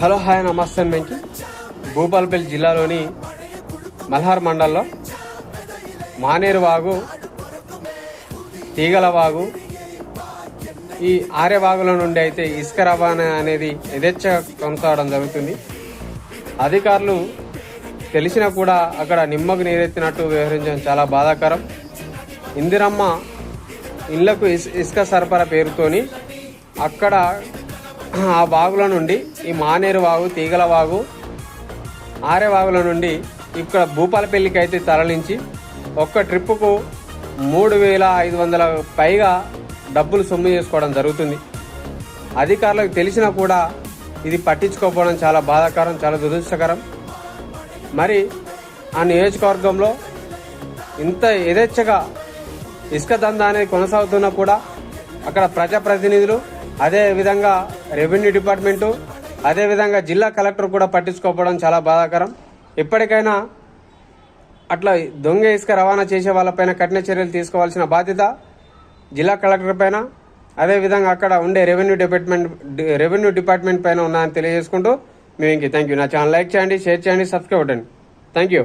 Hello hi నమస్తే మీకు భూపాలపల్లి జిల్లాలోని మల్హార్ మండలంలో మానేరు వాగు, తీగల వాగు, ఈ ఆరే వాగుల నుండి అయితే ఇసుక రవాణా అనేది యథేచ్ఛగా కొనసాగడం జరుగుతుంది. అధికారులు తెలిసినా కూడా అక్కడ నిమ్మకు నీరెత్తినట్టు వ్యవహరించడం చాలా బాధాకరం. ఇందిరమ్మ ఇళ్లకు ఇసుక సరఫరా పేరుతోని అక్కడ ఆ వాగుల నుండి ఈ మానేరు వాగు, తీగల వాగు, ఆరే వాగుల నుండి ఇక్కడ భూపాలపల్లికి అయితే తరలించి ఒక్క ట్రిప్పుకు 3,500 పైగా డబ్బులు సొమ్ము చేసుకోవడం జరుగుతుంది. అధికారులకు తెలిసినా కూడా ఇది పట్టించుకోకపోవడం చాలా బాధాకరం, చాలా దురదృష్టకరం. మరి ఆ నియోజకవర్గంలో ఇంత యథేచ్ఛగా ఇసుక దందా అనేది కొనసాగుతున్నా కూడా అక్కడ ప్రజాప్రతినిధులు, అదేవిధంగా రెవెన్యూ డిపార్ట్మెంటు, అదేవిధంగా జిల్లా కలెక్టర్ కూడా పట్టించుకోకపోవడం చాలా బాధాకరం. ఇప్పటికైనా అట్లా దొంగ ఇసుక రవాణా చేసే వాళ్ళపైన కఠిన చర్యలు తీసుకోవాల్సిన బాధ్యత జిల్లా కలెక్టర్ పైన, అదేవిధంగా అక్కడ ఉండే రెవెన్యూ డిపార్ట్మెంట్ పైన ఉన్నాయని తెలియజేసుకుంటూ మేము థ్యాంక్ యూ. నా ఛానల్ లైక్ చేయండి, షేర్ చేయండి, సబ్స్క్రైబ్ అవ్వండి. Thank you.